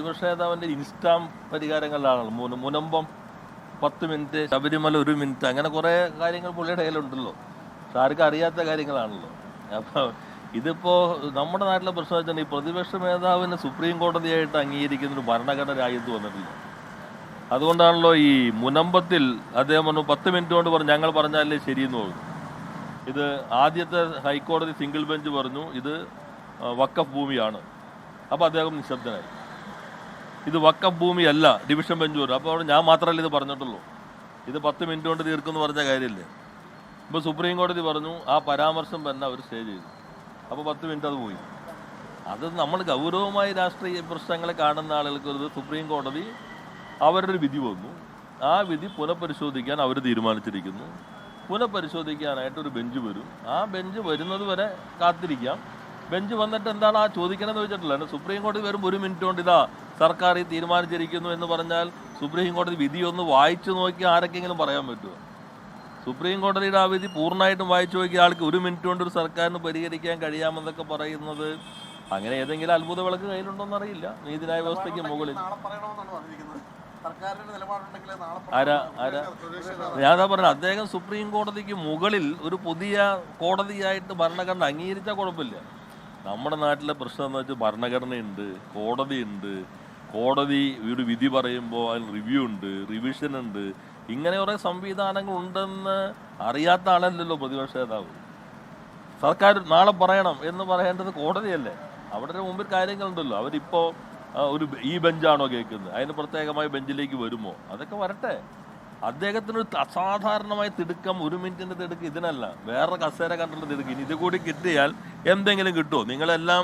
പ്രതിപക്ഷ നേതാവിൻ്റെ ഇൻസ്റ്റാം പരിഹാരങ്ങളിലാണല്ലോ. Munambam 10 minute, Sabarimala 1 minute, അങ്ങനെ കുറേ കാര്യങ്ങൾ പുള്ളിയുടെ കയ്യിലുണ്ടല്ലോ. പക്ഷെ ആർക്കും അറിയാത്ത കാര്യങ്ങളാണല്ലോ. അപ്പോൾ ഇതിപ്പോൾ നമ്മുടെ നാട്ടിലെ പ്രശ്നം വെച്ചാൽ ഈ പ്രതിപക്ഷ നേതാവിന് സുപ്രീം കോടതിയായിട്ട് അംഗീകരിക്കുന്നൊരു ഭരണഘടന രാജ്യത്ത് വന്നിട്ടില്ല. അതുകൊണ്ടാണല്ലോ ഈ മുനമ്പത്തിൽ അദ്ദേഹം പറഞ്ഞു 10 മിനിറ്റ് കൊണ്ട് പറഞ്ഞു ഞങ്ങൾ പറഞ്ഞാലേ ശരിയെന്ന് പറഞ്ഞു. ഇത് ആദ്യത്തെ ഹൈക്കോടതി സിംഗിൾ ബെഞ്ച് പറഞ്ഞു ഇത് വഖഫ് ഭൂമിയാണ്. അപ്പോൾ അദ്ദേഹം നിശബ്ദനായി. ഇത് വഖഫ് ഭൂമിയല്ല ഡിവിഷൻ ബെഞ്ച് പറഞ്ഞു. അപ്പോൾ ഞാൻ മാത്രമല്ല ഇത് പറഞ്ഞിട്ടുള്ളൂ, ഇത് 10 മിനിറ്റ് കൊണ്ട് തീർക്കുമെന്ന് പറഞ്ഞ കാര്യമില്ലേ. ഇപ്പോൾ സുപ്രീം കോടതി പറഞ്ഞു ആ പരാമർശം തന്നെ അവർ സ്റ്റേ ചെയ്തു. അപ്പോൾ 10 മിനിറ്റ് അത് പോയി. അത് നമ്മൾ ഗൗരവമായി രാഷ്ട്രീയ പ്രശ്നങ്ങളെ കാണുന്ന ആളുകൾക്ക് ഒരു സുപ്രീം കോടതി അവരുടെ ഒരു വിധി വന്നു. ആ വിധി പുനഃപരിശോധിക്കാൻ അവർ തീരുമാനിച്ചിരിക്കുന്നു. പുനഃപരിശോധിക്കാനായിട്ട് ഒരു ബെഞ്ച് വരും. ആ ബെഞ്ച് വരുന്നത് വരെ കാത്തിരിക്കാം. ബെഞ്ച് വന്നിട്ട് എന്താണ് ആ ചോദിക്കണമെന്ന് ചോദിച്ചിട്ടില്ല. സുപ്രീം കോടതി വരും 1 മിനിറ്റ് കൊണ്ട് ഇതാ സർക്കാർ ഈ തീരുമാനിച്ചിരിക്കുന്നു എന്ന് പറഞ്ഞാൽ സുപ്രീം കോടതി വിധി ഒന്ന് വായിച്ചു നോക്കി ആരൊക്കെങ്കിലും പറയാൻ പറ്റുമോ? സുപ്രീം കോടതിയുടെ ആ വിധി പൂർണ്ണമായിട്ടും വായിച്ചു നോക്കിയ ആൾക്ക് 1 മിനിറ്റ് കൊണ്ട് ഒരു സർക്കാരിന് പരിഹരിക്കാൻ കഴിയാമെന്നൊക്കെ പറയുന്നത് അങ്ങനെ ഏതെങ്കിലും അത്ഭുത വിളക്ക് കയ്യിലുണ്ടോന്ന് അറിയില്ല. നീതിന്യായ വ്യവസ്ഥയ്ക്ക് മുകളിൽ ഞാനതാ പറഞ്ഞത്, അദ്ദേഹം സുപ്രീം കോടതിക്ക് മുകളിൽ ഒരു പുതിയ കോടതിയായിട്ട് ഭരണഘടന അംഗീകരിച്ചാൽ കുഴപ്പമില്ല. നമ്മുടെ നാട്ടിലെ പ്രശ്നം എന്ന് വെച്ചാൽ ഭരണഘടനയുണ്ട്, കോടതിയുണ്ട്, കോടതി ഒരു വിധി പറയുമ്പോൾ അതിൽ റിവ്യൂ ഉണ്ട്, റിവിഷൻ ഉണ്ട്, ഇങ്ങനെ കുറേ സംവിധാനങ്ങൾ ഉണ്ടെന്ന് അറിയാത്ത ആളല്ലല്ലോ പ്രതിപക്ഷ നേതാവ്. സർക്കാർ നാളെ പറയണം എന്ന് പറയേണ്ടത് കോടതിയല്ലേ. അവിടെ മുമ്പിൽ കാര്യങ്ങളുണ്ടല്ലോ. അവരിപ്പോൾ ഈ ബെഞ്ചാണോ കേൾക്കുന്നത്, അതിന് പ്രത്യേകമായി ബെഞ്ചിലേക്ക് വരുമോ, അതൊക്കെ വരട്ടെ. അദ്ദേഹത്തിനൊരു അസാധാരണമായ തിടുക്കം, 1 മിനിറ്റിൻ്റെ തിടുക്കം ഇതിനല്ല, വേറെ കസേര കണ്ടുള്ള തിടുക്കം. ഇനി ഇത് കൂടി കിട്ടിയാൽ എന്തെങ്കിലും കിട്ടുമോ? നിങ്ങളെല്ലാം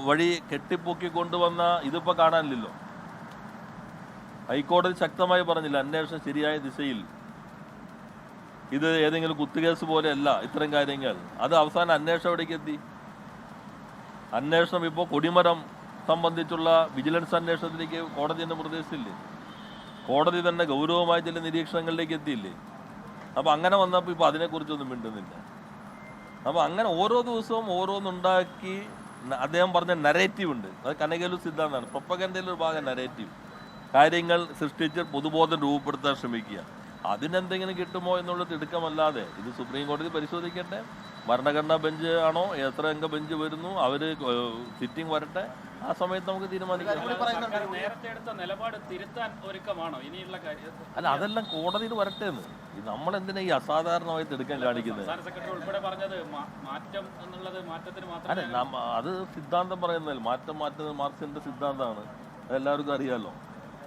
വഴി കെട്ടിപ്പൊക്കി കൊണ്ടുവന്ന ഇതിപ്പോൾ കാണാനില്ലല്ലോ. ഹൈക്കോടതി ശക്തമായി പറഞ്ഞില്ല അന്വേഷണം ശരിയായ ദിശയിൽ, ഇത് ഏതെങ്കിലും കുത്തുകേസ് പോലെയല്ല ഇത്തരം കാര്യങ്ങൾ. അത് അവസാനം അന്വേഷണം എവിടേക്ക് എത്തി? അന്വേഷണം ഇപ്പോൾ കൊടിമരം സംബന്ധിച്ചുള്ള വിജിലൻസ് അന്വേഷണത്തിലേക്ക് കോടതി തന്നെ നിർദ്ദേശിച്ചില്ലേ? കോടതി തന്നെ ഗൗരവമായ ചില നിരീക്ഷണങ്ങളിലേക്ക് എത്തിയില്ലേ? അപ്പോൾ അങ്ങനെ വന്നപ്പോൾ ഇപ്പോൾ അതിനെക്കുറിച്ചൊന്നും മിണ്ടുന്നില്ല. അപ്പോൾ അങ്ങനെ ഓരോ ദിവസവും ഓരോന്നുണ്ടാക്കി അദ്ദേഹം പറഞ്ഞ നരേറ്റീവ് ഉണ്ട്. അത് കനകലു സിദ്ധാന്തമാണ്. പ്രൊപ്പഗൻഡയിലെ ഒരു ഭാഗം നരേറ്റീവ്. കാര്യങ്ങൾ സൃഷ്ടിച്ച് പൊതുബോധം രൂപപ്പെടുത്താൻ ശ്രമിക്കുക. അതിനെന്തെങ്കിലും കിട്ടുമോ എന്നുള്ള തിടുക്കമല്ലാതെ ഇത് സുപ്രീം കോടതി പരിശോധിക്കട്ടെ. ഭരണഘടനാ ബെഞ്ച് ആണോ, എത്ര അംഗ ബെഞ്ച് വരുന്നു, അവർ സിറ്റിംഗ് വരട്ടെ, ആ സമയത്ത് നമുക്ക് തീരുമാനിക്കാം. അല്ല, അതെല്ലാം കോടതിയിൽ വരട്ടെ എന്ന്. നമ്മളെന്തിനാ ഈ അസാധാരണമായി തിടുക്കം കാണിക്കുന്നത്? അല്ല, അത് സിദ്ധാന്തം പറയുന്നതല്ല. മാറ്റം മാർക്സിന്റെ സിദ്ധാന്തമാണ്, അതെല്ലാവർക്കും അറിയാമല്ലോ.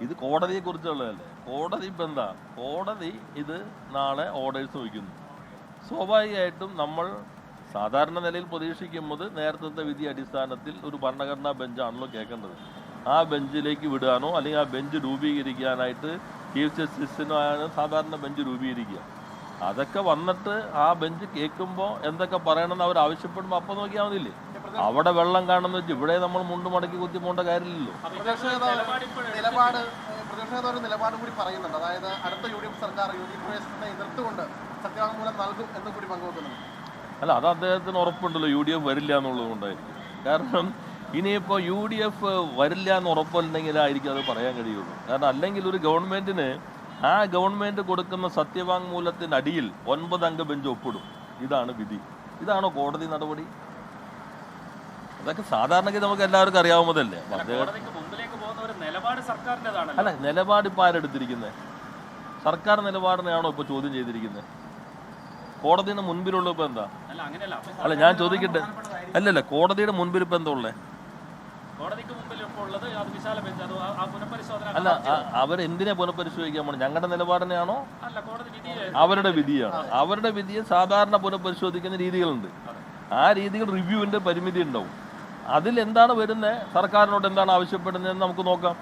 ഇത് കോടതിയെ കുറിച്ചുള്ളതല്ലേ. കോടതി ഇപ്പം എന്താ, കോടതി ഇത് നാളെ ഓർഡേഴ്സ് വയ്ക്കുന്നു. സ്വാഭാവികമായിട്ടും നമ്മൾ സാധാരണ നിലയിൽ പ്രതീക്ഷിക്കുന്നത് നേരത്തെ വിധി അടിസ്ഥാനത്തിൽ ഒരു ഭരണഘടനാ ബെഞ്ചാണല്ലോ കേൾക്കേണ്ടത്. ആ ബെഞ്ചിലേക്ക് വിടാനോ അല്ലെങ്കിൽ ആ ബെഞ്ച് രൂപീകരിക്കാനായിട്ട് ചീഫ് ജസ്റ്റിസിനാണ് സാധാരണ ബെഞ്ച് രൂപീകരിക്കുക. അതൊക്കെ വന്നിട്ട് ആ ബെഞ്ച് കേൾക്കുമ്പോൾ എന്തൊക്കെ പറയണമെന്ന് അവർ ആവശ്യപ്പെടുമ്പോൾ അപ്പം നോക്കിയാൽ മതിയില്ലേ. അവിടെ വെള്ളം കാണുന്ന വെച്ച് ഇവിടെ നമ്മൾ മുണ്ട് മടക്കി കുത്തി പോകേണ്ട കാര്യമില്ലല്ലോ. നിലപാട് കൂടി പറയുന്നുണ്ട്. അതായത് അടുത്ത UDF സർക്കാർ പ്രവേശനത്തെ എതിർത്തുകൊണ്ട് സത്യവാങ്മൂലം നൽകും എന്ന് കൂടി പങ്കുവെക്കുന്നുണ്ട്. അല്ല, അത് അദ്ദേഹത്തിന് ഉറപ്പുണ്ടല്ലോ UDF വരില്ല എന്നുള്ളത് കൊണ്ടായിരിക്കും. കാരണം ഇനിയിപ്പോൾ UDF വരില്ല എന്ന് ഉറപ്പുണ്ടെങ്കിലായിരിക്കും അത് പറയാൻ കഴിയുള്ളൂ. കാരണം അല്ലെങ്കിൽ ഒരു ഗവൺമെൻറ്റിന് ആ ഗവൺമെൻറ് കൊടുക്കുന്ന സത്യവാങ്മൂലത്തിൻ്റെ അടിയിൽ 9 അംഗ ബെഞ്ച് ഒപ്പിടും. ഇതാണ് വിധി. ഇതാണോ കോടതി നടപടി? അതൊക്കെ സാധാരണഗതി നമുക്ക് എല്ലാവർക്കും അറിയാവുന്നതല്ലേ. അല്ല, നിലപാട് ഇപ്പോൾ ആരെടുത്തിരിക്കുന്നത്? സർക്കാർ നിലപാടിനെയാണോ ഇപ്പോൾ ചോദ്യം ചെയ്തിരിക്കുന്നത്? കോടതിയുടെ മുൻപിലുള്ള ഇപ്പം എന്താ? അല്ല, ഞാൻ ചോദിക്കട്ടെ. അല്ലല്ല, കോടതിയുടെ മുൻപിൽ ഇപ്പം എന്താ ഉള്ളത്? അല്ല, അവരെന്തിനാ പുനഃപരിശോധിക്കാൻ പോകണം? ഞങ്ങളുടെ നിലപാടിനെയാണോ? അവരുടെ വിധിയാണ്. അവരുടെ വിധിയെ സാധാരണ പുനഃപരിശോധിക്കുന്ന രീതികളുണ്ട്. ആ രീതികൾ റിവ്യൂവിൻ്റെ പരിമിതി ഉണ്ടാവും. അതിലെന്താണ് വരുന്നത്, സർക്കാരിനോട് എന്താണ് ആവശ്യപ്പെടുന്നതെന്ന് നമുക്ക് നോക്കാം.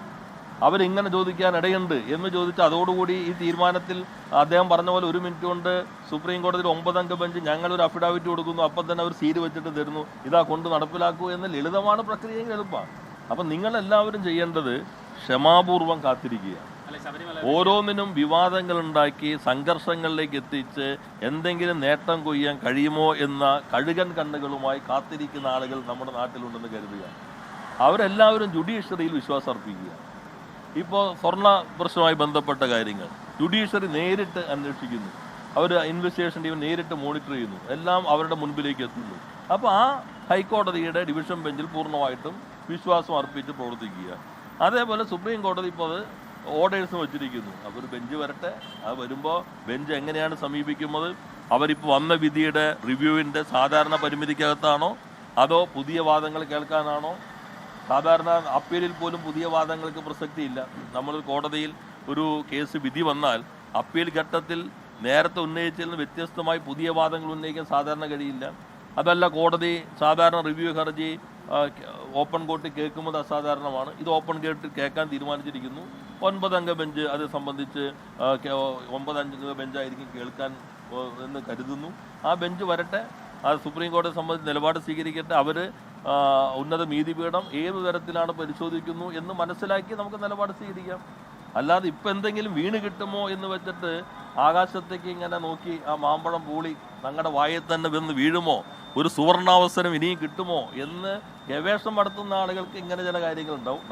അവരിങ്ങനെ ചോദിക്കാൻ ഇടയുണ്ട് എന്ന് ചോദിച്ചാൽ അതോടുകൂടി ഈ തീരുമാനത്തിൽ അദ്ദേഹം പറഞ്ഞ പോലെ 1 മിനിറ്റ് കൊണ്ട് സുപ്രീം കോടതിയിൽ 9 അംഗ ബെഞ്ച് ഞങ്ങളൊരു അഫിഡാവിറ്റ് കൊടുക്കുന്നു, അപ്പം തന്നെ അവർ സീൽ വെച്ചിട്ട് തരുന്നു, ഇതാ കൊണ്ട് നടപ്പിലാക്കൂ എന്ന ലളിതമാണ് പ്രക്രിയയെങ്കിൽ എളുപ്പമാണ്. അപ്പം നിങ്ങളെല്ലാവരും ചെയ്യേണ്ടത് ക്ഷമാപൂർവം കാത്തിരിക്കുക. ഓരോന്നിനും വിവാദങ്ങൾ ഉണ്ടാക്കി സംഘർഷങ്ങളിലേക്ക് എത്തിച്ച് എന്തെങ്കിലും നേട്ടം കൊയ്യാൻ കഴിയുമോ എന്ന കഴുകൻ കണ്ണുകളുമായി കാത്തിരിക്കുന്ന ആളുകൾ നമ്മുടെ നാട്ടിലുണ്ടെന്ന് കരുതുക. അവരെല്ലാവരും ജുഡീഷ്യറിയിൽ വിശ്വാസം അർപ്പിക്കുക. ഇപ്പോൾ സ്വർണ്ണ പ്രശ്നവുമായി ബന്ധപ്പെട്ട കാര്യങ്ങൾ ജുഡീഷ്യറി നേരിട്ട് അന്വേഷിക്കുന്നു, അവർ ഇൻവെസ്റ്റിഗേഷൻ ടീം നേരിട്ട് മോണിറ്റർ ചെയ്യുന്നു, എല്ലാം അവരുടെ മുൻപിലേക്ക് എത്തുന്നു. അപ്പോൾ ആ ഹൈക്കോടതിയുടെ ഡിവിഷൻ ബെഞ്ചിൽ പൂർണ്ണമായിട്ടും വിശ്വാസം അർപ്പിച്ച് പ്രവർത്തിക്കുക. അതേപോലെ സുപ്രീം കോടതി ഇപ്പോൾ അത് ഓർഡേഴ്സ് വെച്ചിരിക്കുന്നു. അപ്പോൾ ഒരു ബെഞ്ച് വരട്ടെ, അത് വരുമ്പോൾ ബെഞ്ച് എങ്ങനെയാണ് സമീപിക്കുന്നത്, അവരിപ്പോൾ വന്ന വിധിയുടെ റിവ്യൂവിൻ്റെ സാധാരണ പരിമിതിക്കകത്താണോ അതോ പുതിയ വാദങ്ങൾ കേൾക്കാനാണോ? സാധാരണ അപ്പീലിൽ പോലും പുതിയ വാദങ്ങൾക്ക് പ്രസക്തിയില്ല. നമ്മൾ കോടതിയിൽ ഒരു കേസ് വിധി വന്നാൽ അപ്പീൽ ഘട്ടത്തിൽ നേരത്തെ ഉന്നയിച്ചതിൽ നിന്ന് വ്യത്യസ്തമായി പുതിയ വാദങ്ങൾ ഉന്നയിക്കാൻ സാധാരണ കഴിയില്ല. അതല്ല, കോടതി സാധാരണ റിവ്യൂ ഹർജി ഓപ്പൺ കോർട്ടിൽ കേൾക്കുന്നത് അസാധാരണമാണ്. ഇത് ഓപ്പൺ കോർട്ടിൽ കേൾക്കാൻ തീരുമാനിച്ചിരിക്കുന്നു. 9 അംഗ ബെഞ്ച് അത് സംബന്ധിച്ച് 9 അംഗ ബെഞ്ചായിരിക്കും കേൾക്കാൻ എന്ന് കരുതുന്നു. ആ ബെഞ്ച് വരട്ടെ, അത് സുപ്രീം കോടതിയെ സംബന്ധിച്ച് നിലപാട് സ്വീകരിക്കട്ടെ. അവർ ഉന്നത നീതിപീഠം ഏതു തരത്തിലാണ് പരിശോധിക്കുന്നു എന്ന് മനസ്സിലാക്കി നമുക്ക് നിലപാട് സ്വീകരിക്കാം. അല്ലാതെ ഇപ്പം എന്തെങ്കിലും വീണ് കിട്ടുമോ എന്ന് വെച്ചിട്ട് ആകാശത്തേക്ക് ഇങ്ങനെ നോക്കി ആ മാമ്പഴം പൂളി ഞങ്ങളുടെ വായിൽ തന്നെ വന്ന് വീഴുമോ, ഒരു സുവർണാവസരം ഇനിയും കിട്ടുമോ എന്ന് ഗവേഷണം നടത്തുന്ന ആളുകൾക്ക് ഇങ്ങനെ ചില കാര്യങ്ങളുണ്ടാവും.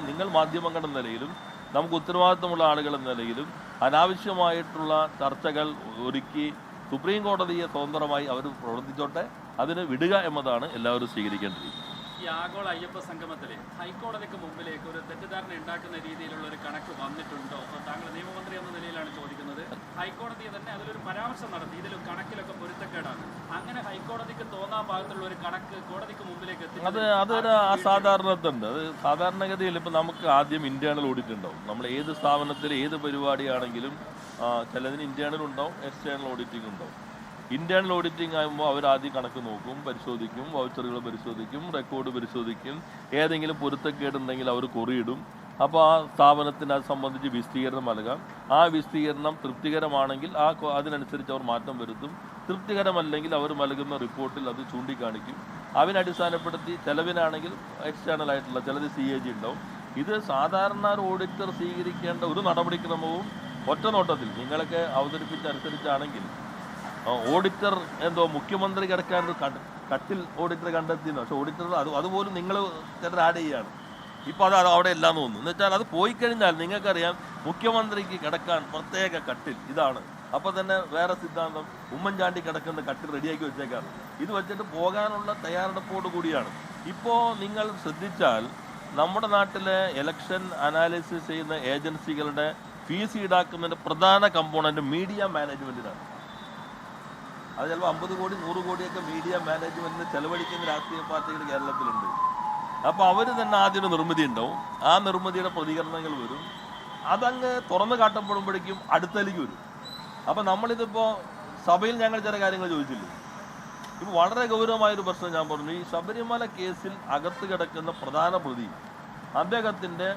നിങ്ങൾ മാധ്യമങ്ങളുടെ നിലയിലും നമുക്ക് ഉത്തരവാദിത്വമുള്ള ആളുകൾ എന്ന നിലയിലും അനാവശ്യമായിട്ടുള്ള ചർച്ചകൾ ഒരുക്കി സുപ്രീം കോടതിയെ സ്വതന്ത്രമായി അവർ പ്രവർത്തിച്ചോട്ടെ, അതിന് വിടുക എന്നതാണ് എല്ലാവരും സ്വീകരിക്കേണ്ടത്. ഈ ആഗോള അയ്യപ്പ സംഗമത്തിലെ ഹൈക്കോടതിക്ക് മുമ്പിലേക്ക് ഒരു തെറ്റിദ്ധാരണ ഉണ്ടാക്കുന്ന രീതിയിലുള്ള ഒരു കണക്ക് വന്നിട്ടുണ്ടോ? താങ്കൾ നിയമമന്ത്രി എന്ന നിലയിലാണ് ചോദിക്കുന്നത്. ഹൈക്കോടതി തന്നെ അതിലൊരു പരാമർശം നടത്തി, ഇതിലും കണക്കിലൊക്കെ പൊരുത്തക്കേടാണ്. അങ്ങനെ ഹൈക്കോടതിക്ക് തോന്നാൻ ഭാഗത്തുള്ള ഒരു കണക്ക് കോടതിക്ക് മുമ്പിലേക്ക് എത്തി, അതൊരു അസാധാരണത്തുണ്ട്. അത് സാധാരണഗതിയിൽ ഇപ്പം നമുക്ക് ആദ്യം ഇന്റേണൽ ഓഡിറ്റ് ഉണ്ടാവും. നമ്മൾ ഏത് സ്ഥാപനത്തിൽ ഏത് പരിപാടിയാണെങ്കിലും ചിലതിന് ഇന്റേണൽ ഉണ്ടാവും, എക്സ്റ്റേണൽ ഓഡിറ്റിംഗ് ഉണ്ടാവും. ഇന്റേണൽ ഓഡിറ്റിംഗ് ആകുമ്പോൾ അവർ ആദ്യം കണക്ക് നോക്കും, പരിശോധിക്കും, വൗച്ചറുകൾ പരിശോധിക്കും, റെക്കോർഡ് പരിശോധിക്കും, ഏതെങ്കിലും പൊരുത്തക്കേടുണ്ടെങ്കിൽ അവർ കുറിയിടും. അപ്പോൾ ആ സ്ഥാപനത്തിന് അത് സംബന്ധിച്ച് വിശദീകരണം നൽകാം. ആ വിശദീകരണം തൃപ്തികരമാണെങ്കിൽ അതിനനുസരിച്ച് അവർ മാറ്റം വരുത്തും. തൃപ്തികരമല്ലെങ്കിൽ അവർ നൽകുന്ന റിപ്പോർട്ടിൽ അത് ചൂണ്ടിക്കാണിക്കും. അതിനടിസ്ഥാനപ്പെടുത്തി ചെലവിനാണെങ്കിൽ എക്സ്റ്റേണൽ ആയിട്ടുള്ള ചിലത് CAG ഉണ്ടാവും. ഇത് സാധാരണ ഒരു ഓഡിറ്റർ സ്വീകരിക്കേണ്ട ഒരു നടപടിക്രമവും ഒറ്റ നോട്ടത്തിൽ നിങ്ങളൊക്കെ അവതരിപ്പിച്ചനുസരിച്ചാണെങ്കിൽ ഓഡിറ്റർ മുഖ്യമന്ത്രി കിടക്കാൻ ഒരു കട്ടിൽ ഓഡിറ്റർ കണ്ടെത്തിയെന്ന്. പക്ഷെ ഓഡിറ്റർ അതുപോലും നിങ്ങൾ ചിലർ ആഡ് ചെയ്യുകയാണ്. ഇപ്പോൾ അത് അവിടെ എല്ലാം തോന്നുന്നു. എന്ന് വെച്ചാൽ അത് പോയി കഴിഞ്ഞാൽ നിങ്ങൾക്കറിയാം മുഖ്യമന്ത്രിക്ക് കിടക്കാൻ പ്രത്യേക കട്ടിൽ ഇതാണ്. അപ്പോൾ തന്നെ വേറെ സിദ്ധാന്തം ഉമ്മൻചാണ്ടി കിടക്കുന്ന കട്ടിൽ റെഡിയാക്കി വെച്ചേക്കാണ്. ഇത് വെച്ചിട്ട് പോകാനുള്ള തയ്യാറെടുപ്പോട് കൂടിയാണ്. ഇപ്പോൾ നിങ്ങൾ ശ്രദ്ധിച്ചാൽ നമ്മുടെ നാട്ടിലെ ഇലക്ഷൻ അനാലിസിസ് ചെയ്യുന്ന ഏജൻസികളുടെ ഫീസ് ഈടാക്കുന്നതിൻ്റെ പ്രധാന കമ്പോണൻറ്റ് മീഡിയ മാനേജ്മെൻറ്റിനാണ്. അത് ചിലപ്പോൾ 50 കോടി 100 കോടിയൊക്കെ മീഡിയ മാനേജ്മെൻറ്റിന് ചെലവഴിക്കുന്ന രാഷ്ട്രീയ പാർട്ടികൾ കേരളത്തിലുണ്ട്. അപ്പോൾ അവർ തന്നെ ആദ്യം ഒരു നിർമ്മിതി ഉണ്ടാവും. ആ നിർമ്മിതിയുടെ പ്രതികരണങ്ങൾ വരും. അതങ്ങ് തുറന്നു കാട്ടപ്പെടുമ്പോഴേക്കും അടുത്തേക്ക് വരും. അപ്പോൾ നമ്മളിതിപ്പോൾ സഭയിൽ ഞങ്ങൾ ചില കാര്യങ്ങൾ ചോദിച്ചില്ലേ, ഇപ്പോൾ വളരെ ഗൗരവമായൊരു പ്രശ്നം ഞാൻ പറഞ്ഞു. ഈ ശബരിമല കേസിൽ അകത്ത് കിടക്കുന്ന പ്രധാന പ്രതി അദ്ദേഹത്തിൻ്റെ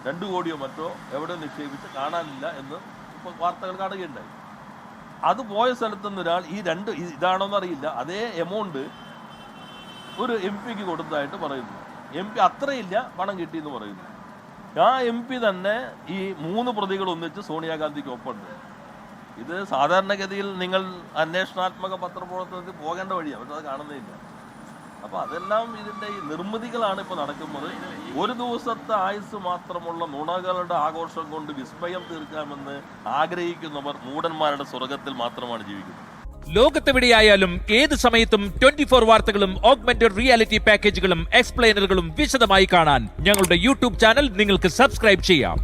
2 കോടിയോ മറ്റോ എവിടെ നിക്ഷേപിച്ച് കാണാനില്ല എന്ന് ഇപ്പോൾ വാർത്തകൾ കാണുകയുണ്ടായി. അത് പോയ സ്ഥലത്തുനിന്ന് ഒരാൾ ഇതാണോന്ന് അറിയില്ല, അതേ എമൗണ്ട് ഒരു MP കൊടുത്തതായിട്ട് പറയുന്നു. MP അത്രയില്ല, പണം കിട്ടിയെന്ന് പറയുന്നു. ആ MP തന്നെ ഈ 3 പ്രതികൾ ഒന്നിച്ച് സോണിയാഗാന്ധിക്ക് ഒപ്പമുണ്ട്. ഇത് സാധാരണഗതിയിൽ നിങ്ങൾ അന്വേഷണാത്മക പത്രപ്രവർത്തനത്തിൽ പോകേണ്ട വഴിയാണ്, പക്ഷെ അത് കാണുന്നില്ല. അപ്പോൾ അതെല്ലാം ഇതിൻ്റെ ഈ നിർമ്മിതികളാണ് ഇപ്പോൾ നടക്കുന്നത്. ഒരു ദിവസത്തെ ആയുസ് മാത്രമുള്ള നുണകളുടെ ആഘോഷം കൊണ്ട് വിസ്മയം തീർക്കാമെന്ന് ആഗ്രഹിക്കുന്നവർ മൂഢന്മാരുടെ സ്വർഗത്തിൽ മാത്രമാണ് ജീവിക്കുന്നത്. ലോകത്തെവിടെയായാലും ഏത് സമയത്തും 24 വാർത്തകളും ഓഗ്മെന്റഡ് റിയാലിറ്റി പാക്കേജുകളും എക്സ്പ്ലെയിനറുകളും വിശദമായി കാണാൻ ഞങ്ങളുടെ YouTube ചാനൽ നിങ്ങൾക്ക് സബ്സ്ക്രൈബ് ചെയ്യാം.